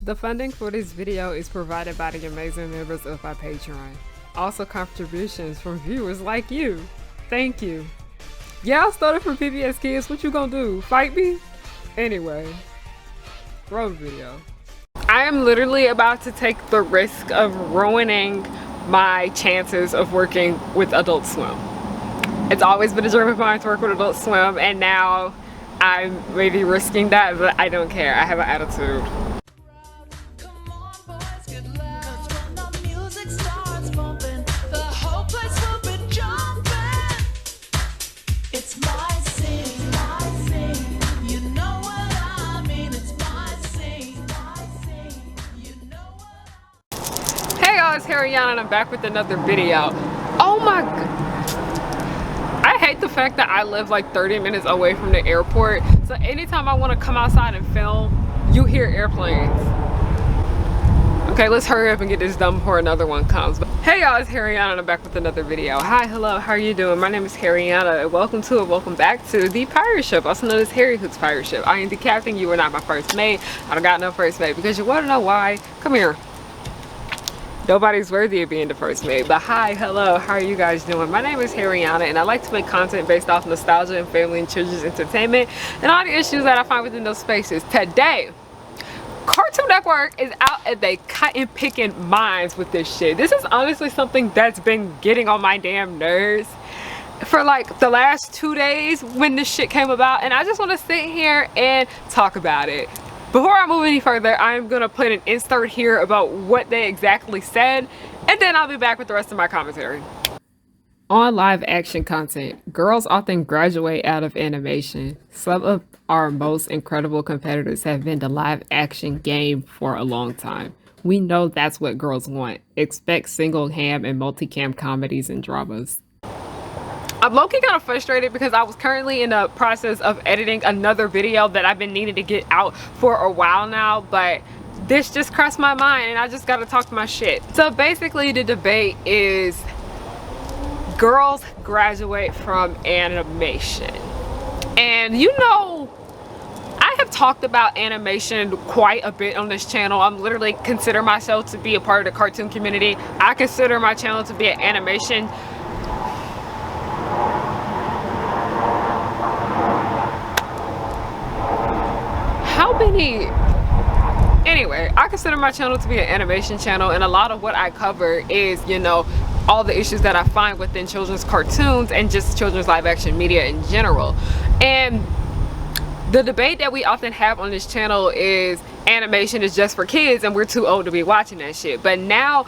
The funding for this video is provided by the amazing members of our Patreon. Also contributions from viewers like you. Thank you. Y'all started from PBS Kids, what you gonna do? Fight me? Anyway, roll the video. I am literally about to take the risk of ruining my chances of working with Adult Swim. It's always been a dream of mine to work with Adult Swim, and now I'm maybe risking that, but I don't care. I have an attitude. It's Harriyanna and I'm back with another video. Oh my god, I hate the fact that I live like 30 minutes away from the airport, so anytime I want to come outside and film, you hear airplanes. Okay, let's hurry up and get this done before another one comes. Hey y'all, it's Harriyanna and I'm back with another video. Hi, hello, how are you doing? My name is Harriyanna and welcome back to the pirate ship, also known as Harry Hook's pirate ship. I am the captain. You are not my first mate. I don't got no first mate because you want to know why? Come here. Nobody's worthy of being the first mate. But hi, hello, how are you guys doing? My name is Harriyanna and I like to make content based off nostalgia and family and children's entertainment and all the issues that I find within those spaces. Today, Cartoon Network is out at the cotton picking mines with this shit. This is honestly something that's been getting on my damn nerves for like the last 2 days when this shit came about, and I just want to sit here and talk about it. Before I move any further, I'm gonna put an insert here about what they exactly said, and then I'll be back with the rest of my commentary. On live action content, girls often graduate out of animation. Some of our most incredible competitors have been the live action game for a long time. We know that's what girls want. Expect single cam and multicam comedies and dramas. I'm low-key kind of frustrated because I was currently in the process of editing another video that I've been needing to get out for a while now, but this just crossed my mind and I just gotta talk my shit. So basically the debate is girls graduate from animation. And you know, I have talked about animation quite a bit on this channel. I'm literally consider myself to be a part of the cartoon community. I consider my channel to be an animation. Anyway, I consider my channel to be an animation channel, and a lot of what I cover is, you know, all the issues that I find within children's cartoons and just children's live action media in general. And the debate that we often have on this channel is animation is just for kids and we're too old to be watching that shit. But now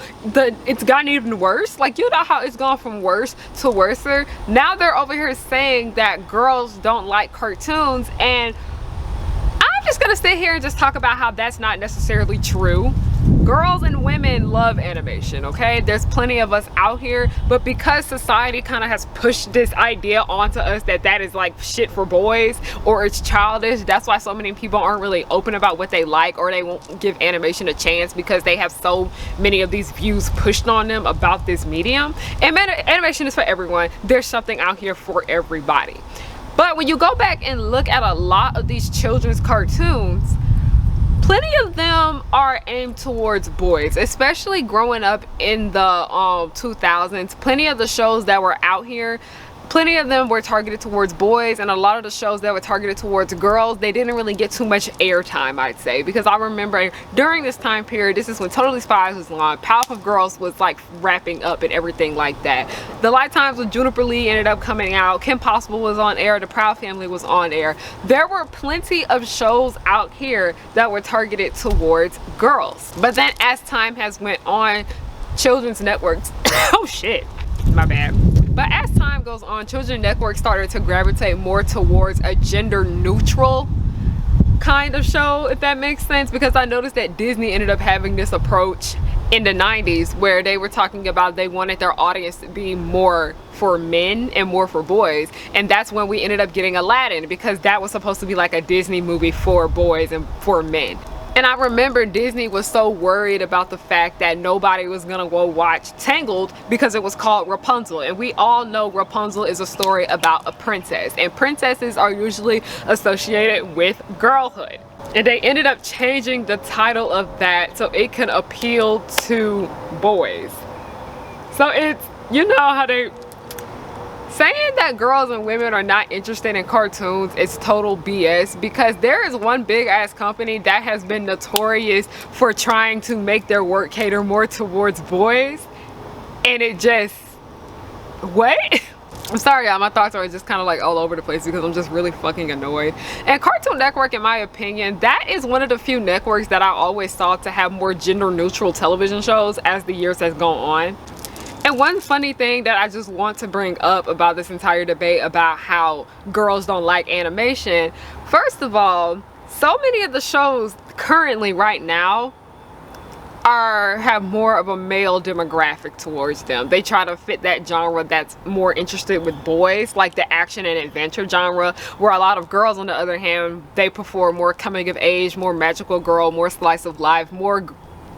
it's gotten even worse. Like, you know how it's gone from worse to worser. Now they're over here saying that girls don't like cartoons, and I'm just gonna sit here and just talk about how that's not necessarily true. Girls and women love animation, okay? There's plenty of us out here, but because society kind of has pushed this idea onto us that that is like shit for boys or it's childish, that's why so many people aren't really open about what they like, or they won't give animation a chance because they have so many of these views pushed on them about this medium. And animation is for everyone. There's something out here for everybody. But when you go back and look at a lot of these children's cartoons, plenty of them are aimed towards boys, especially growing up in the 2000s. Plenty of the shows that were out here, plenty of them were targeted towards boys, and a lot of the shows that were targeted towards girls, they didn't really get too much airtime, I'd say, because I remember during this time period, this is when Totally Spies was on, Powerpuff Girls was like wrapping up and everything like that. The Lifetimes with Juniper Lee ended up coming out, Kim Possible was on air, The Proud Family was on air. There were plenty of shows out here that were targeted towards girls. But then as time has went on, children's networks, oh shit, my bad. But as time goes on, children's networks started to gravitate more towards a gender neutral kind of show, if that makes sense, because I noticed that Disney ended up having this approach in the 90s where they were talking about they wanted their audience to be more for men and more for boys, and that's when we ended up getting Aladdin, because that was supposed to be like a Disney movie for boys and for men. And I remember Disney was so worried about the fact that nobody was gonna go watch Tangled because it was called Rapunzel, and we all know Rapunzel is a story about a princess, and princesses are usually associated with girlhood. And they ended up changing the title of that so it can appeal to boys. So it's, you know how they saying that girls and women are not interested in cartoons is total BS, because there is one big ass company that has been notorious for trying to make their work cater more towards boys, and it just, what? I'm sorry y'all, my thoughts are just kind of like all over the place because I'm just really fucking annoyed. And Cartoon Network, in my opinion, that is one of the few networks that I always thought to have more gender neutral television shows as the years has gone on. And one funny thing that I just want to bring up about this entire debate about how girls don't like animation, first of all, so many of the shows currently right now have more of a male demographic towards them. They try to fit that genre that's more interested with boys, like the action and adventure genre, where a lot of girls, on the other hand, they prefer more coming of age, more magical girl, more slice of life, more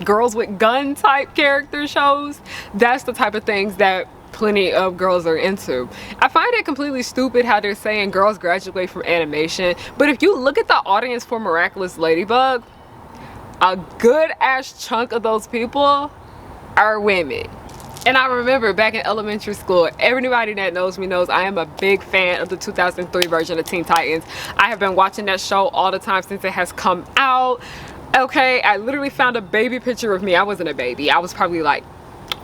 girls with gun type character shows. That's the type of things that plenty of girls are into. I find it completely stupid how they're saying girls graduate from animation, but if you look at the audience for Miraculous Ladybug, a good ass chunk of those people are women. And I remember back in elementary school, everybody that knows me knows I am a big fan of the 2003 version of Teen Titans. I have been watching that show all the time since it has come out. Okay, I literally found a baby picture of me. I wasn't a baby, I was probably like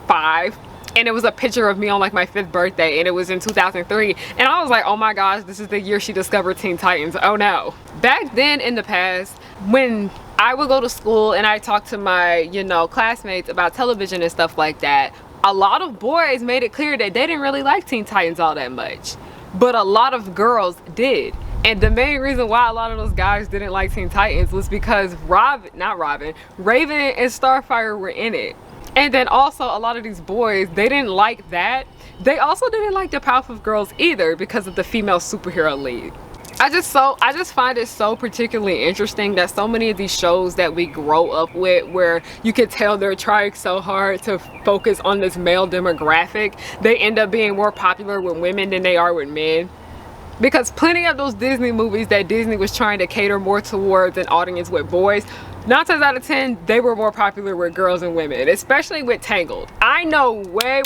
5. And it was a picture of me on like my 5th birthday, and it was in 2003. And I was like, oh my gosh, this is the year she discovered Teen Titans. Oh no. Back then in the past, when I would go to school and I talked to my, you know, classmates about television and stuff like that, a lot of boys made it clear that they didn't really like Teen Titans all that much. But a lot of girls did. And the main reason why a lot of those guys didn't like Teen Titans was because Raven and Starfire were in it. And then also a lot of these boys, they didn't like that. They also didn't like the Powerpuff Girls either because of the female superhero lead. I just find it so particularly interesting that so many of these shows that we grow up with, where you can tell they're trying so hard to focus on this male demographic, they end up being more popular with women than they are with men. Because plenty of those Disney movies that Disney was trying to cater more towards an audience with boys, 9 times out of 10, they were more popular with girls and women, especially with Tangled. I know way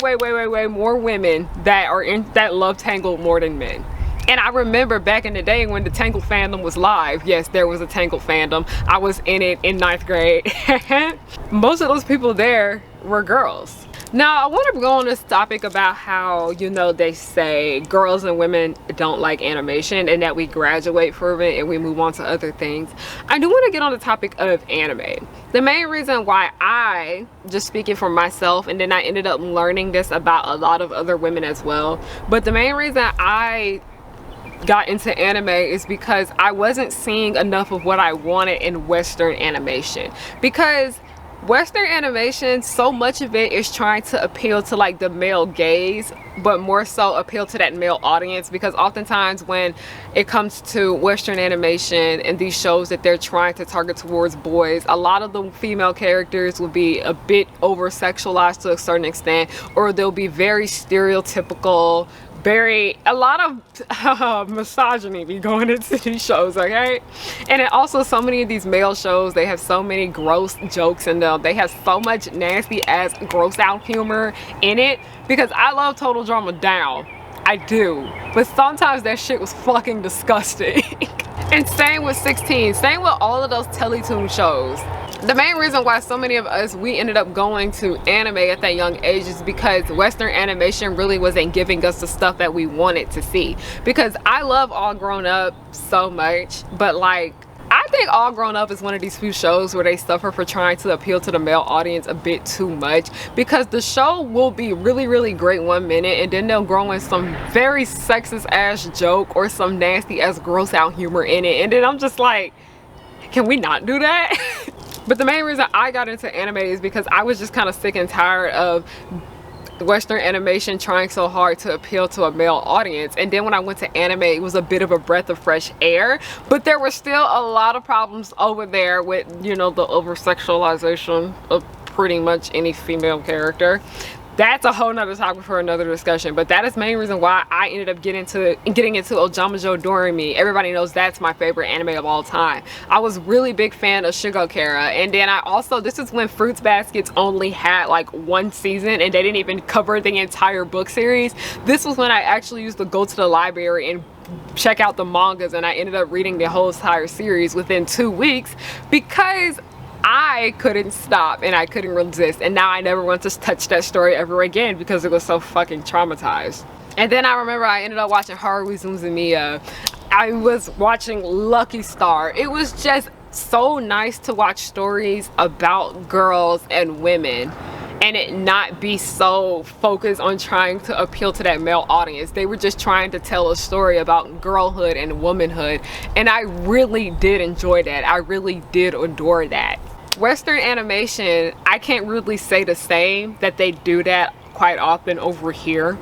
more women that love Tangled more than men. And I remember back in the day when the Tangled fandom was live. Yes, there was a Tangled fandom. I was in it in 9th grade. Most of those people there were girls. Now, I want to go on this topic about how, you know, they say girls and women don't like animation and that we graduate from it and we move on to other things. I do want to get on the topic of anime. The main reason why I, just speaking for myself, and then I ended up learning this about a lot of other women as well, but the main reason I got into anime is because I wasn't seeing enough of what I wanted in Western animation. Because Western animation, so much of it is trying to appeal to like the male gaze, but more so appeal to that male audience, because oftentimes when it comes to Western animation and these shows that they're trying to target towards boys, a lot of the female characters will be a bit over sexualized to a certain extent, or they'll be very stereotypical, a lot of misogyny be going into these shows, okay? And then also so many of these male shows, they have so many gross jokes in them. They have so much nasty ass gross out humor in it, because I love Total Drama Down, I do, but sometimes that shit was fucking disgusting. And same with 16, same with all of those Teletoon shows. The main reason why so many of us, we ended up going to anime at that young age is because Western animation really wasn't giving us the stuff that we wanted to see. Because I love All Grown Up so much, but like, I think All Grown Up is one of these few shows where they suffer for trying to appeal to the male audience a bit too much, because the show will be really great 1 minute and then they'll grow in some very sexist ass joke or some nasty ass gross out humor in it, and then I'm just like, can we not do that? But the main reason I got into anime is because I was just kind of sick and tired of Western animation trying so hard to appeal to a male audience. And then when I went to anime, it was a bit of a breath of fresh air, but there were still a lot of problems over there with, you know, the over sexualization of pretty much any female character. That's a whole nother topic for another discussion, but that is the main reason why I ended up getting into Ojamajo Doremi. Everybody knows that's my favorite anime of all time. I was really big fan of Shigokara, and then I also, this is when Fruits Baskets only had like one season and they didn't even cover the entire book series. This was when I actually used to go to the library and check out the mangas, and I ended up reading the whole entire series within 2 weeks because I couldn't stop and I couldn't resist, and now I never want to touch that story ever again because it was so fucking traumatized. And then I remember I ended up watching Haruhi Suzumiya. I was watching Lucky Star. It was just so nice to watch stories about girls and women and it not be so focused on trying to appeal to that male audience. They were just trying to tell a story about girlhood and womanhood, and I really did enjoy that. I really did adore that. Western animation, I can't really say the same, that they do that quite often over here.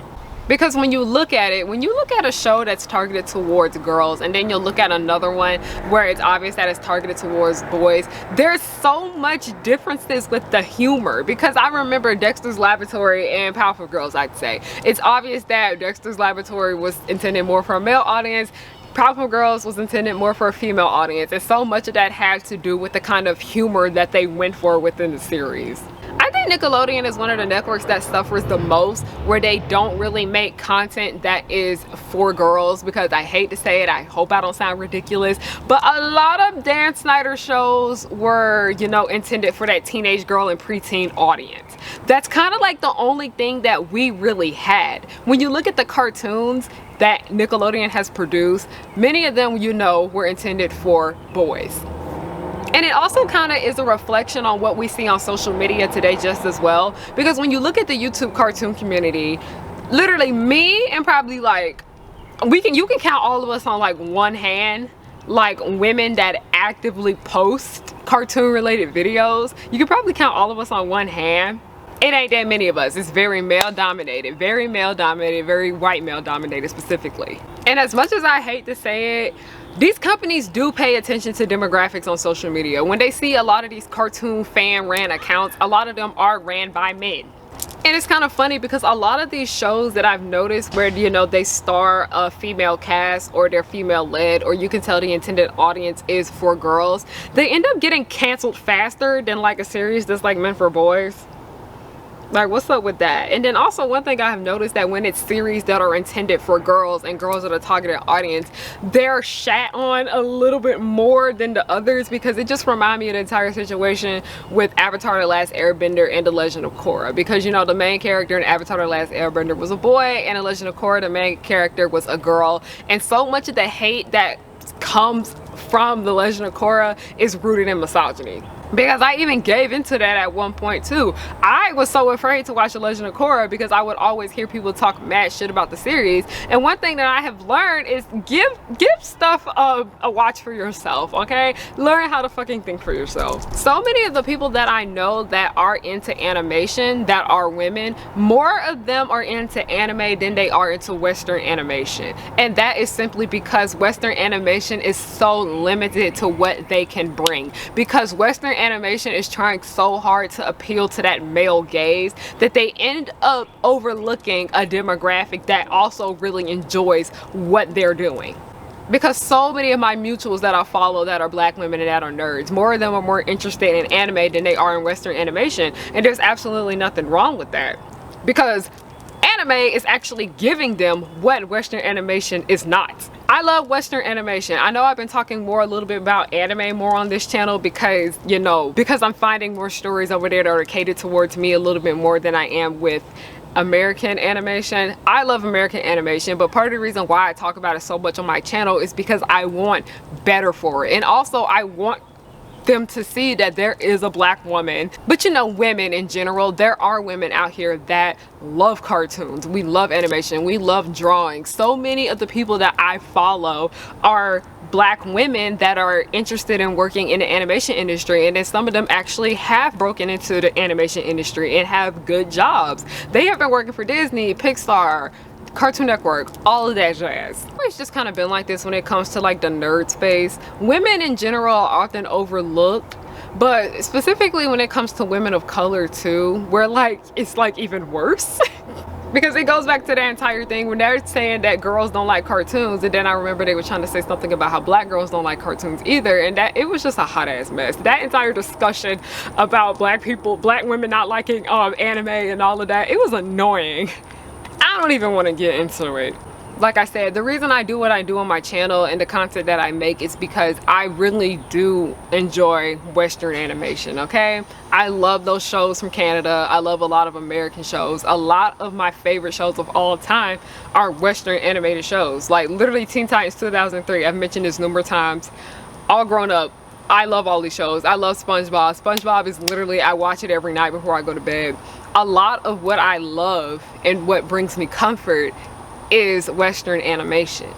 Because when you look at it, when you look at a show that's targeted towards girls and then you'll look at another one where it's obvious that it's targeted towards boys, there's so much differences with the humor. Because I remember Dexter's Laboratory and Powerpuff Girls, I'd say. It's obvious that Dexter's Laboratory was intended more for a male audience. Powerpuff Girls was intended more for a female audience, and so much of that had to do with the kind of humor that they went for within the series. I think Nickelodeon is one of the networks that suffers the most, where they don't really make content that is for girls, because I hate to say it, I hope I don't sound ridiculous, but a lot of Dan Snyder shows were, you know, intended for that teenage girl and preteen audience. That's kind of like the only thing that we really had. When you look at the cartoons that Nickelodeon has produced, many of them, you know, were intended for boys. And it also kind of is a reflection on what we see on social media today just as well. Because when you look at the YouTube cartoon community, literally me and probably like, you can count all of us on like one hand, like women that actively post cartoon related videos. You can probably count all of us on one hand. It ain't that many of us. It's very male dominated, very white male dominated specifically. And as much as I hate to say it, these companies do pay attention to demographics on social media. When they see a lot of these cartoon fan ran accounts, a lot of them are ran by men. And it's kind of funny because a lot of these shows that I've noticed where, you know, they star a female cast or they're female led, or you can tell the intended audience is for girls, they end up getting canceled faster than like a series that's like meant for boys. Like, what's up with that? And then also one thing I have noticed, that when it's series that are intended for girls and girls that are targeted audience, they're shat on a little bit more than the others, because it just reminds me of the entire situation with Avatar: The Last Airbender and The Legend of Korra. Because, you know, the main character in Avatar: The Last Airbender was a boy, and in Legend of Korra the main character was a girl. And so much of the hate that comes from The Legend of Korra is rooted in misogyny. Because I even gave into that at one point too. I was so afraid to watch The Legend of Korra because I would always hear people talk mad shit about the series. And one thing that I have learned is give stuff a watch for yourself, okay? Learn how to fucking think for yourself. So many of the people that I know that are into animation, that are women, more of them are into anime than they are into Western animation. And that is simply because Western animation is so limited to what they can bring. Because Western animation is trying so hard to appeal to that male gaze that they end up overlooking a demographic that also really enjoys what they're doing. Because so many of my mutuals that I follow that are black women and that are nerds, more of them are more interested in anime than they are in Western animation, and there's absolutely nothing wrong with that, because anime is actually giving them what Western animation is not. I love Western animation. I know I've been talking a little bit about anime more on this channel because, you know, because I'm finding more stories over there that are catered towards me a little bit more than I am with American animation. I love American animation, but part of the reason why I talk about it so much on my channel is because I want better for it. And also I want them to see that there is a black woman, but you know, women in general, there are women out here that love cartoons, we love animation, we love drawing. So many of the people that I follow are black women that are interested in working in the animation industry, and then some of them actually have broken into the animation industry and have good jobs. They have been working for Disney, Pixar, Cartoon Network, all of that jazz. It's just kind of been like this when it comes to like the nerd space. Women in general are often overlooked But specifically when it comes to women of color too, where like it's like even worse. Because it goes back to the entire thing when they're saying that girls don't like cartoons, and then I remember they were trying to say something about how black girls don't like cartoons either, and that it was just a hot ass mess. That entire discussion about black women not liking anime and all of that, it was annoying. I don't even want to get into it. Like I said, the reason I do what I do on my channel and the content that I make is because I really do enjoy Western animation, okay? I love those shows from Canada. I love a lot of American shows. A lot of my favorite shows of all time are Western animated shows. Like literally Teen Titans 2003. I've mentioned this numerous times. All grown up, I love all these shows. I love SpongeBob. SpongeBob is literally, I watch it every night before I go to bed. A lot of what I love and what brings me comfort is Western animation.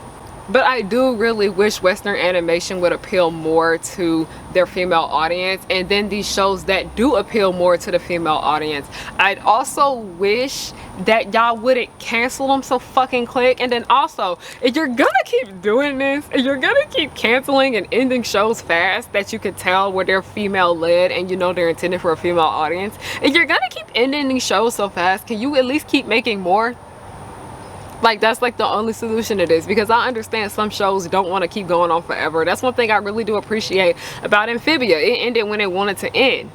But I do really wish Western animation would appeal more to their female audience, and then these shows that do appeal more to the female audience, I'd also wish that y'all wouldn't cancel them so fucking quick. And then also, if you're gonna keep doing this, if you're gonna keep canceling and ending shows fast that you could tell where they're female led and you know they're intended for a female audience, if you're gonna keep ending these shows so fast, can you at least keep making more? Like, that's like the only solution to this, because I understand some shows don't want to keep going on forever. That's one thing I really do appreciate about Amphibia. It ended when it wanted to end.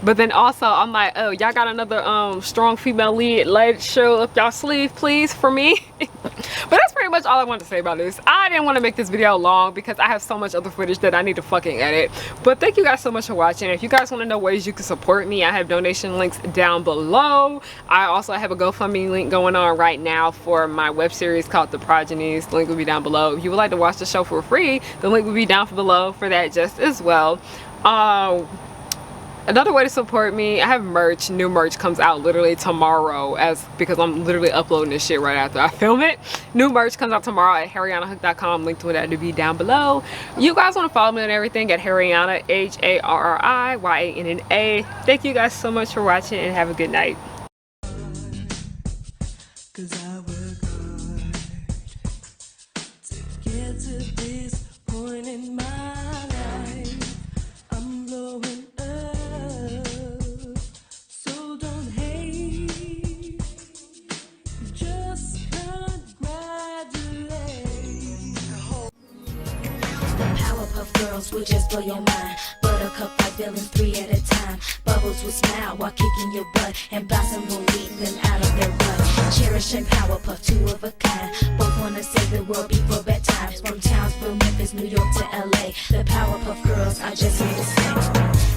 But then also I'm like, oh, y'all got another strong female lead show up y'all sleeve, please, for me. But that's pretty much all I wanted to say about this. I didn't want to make this video long because I have so much other footage that I need to fucking edit. But thank you guys so much for watching. If you guys want to know ways you can support me, I have donation links down below. I also have a GoFundMe link going on right now for my web series called The Progenies. The link will be down below. If you would like to watch the show for free, the link will be down below for that just as well. Another way to support me, I have merch. New merch comes out literally tomorrow, because I'm literally uploading this shit right after I film it. New merch comes out tomorrow at harriyannahook.com. Link to that to be down below. You guys want to follow me on everything at Harriyanna, HARRIYANNA. Thank you guys so much for watching, and have a good night. Girls will just blow your mind. Buttercup like villains 3 at a time. Bubbles will smile while kicking your butt, and Blossom will lead them out of their rut. Cherish and Powerpuff, 2 of a kind. Both wanna save the world before bedtime. From Townsville, Memphis, New York to LA, the Powerpuff Girls are just here to stay.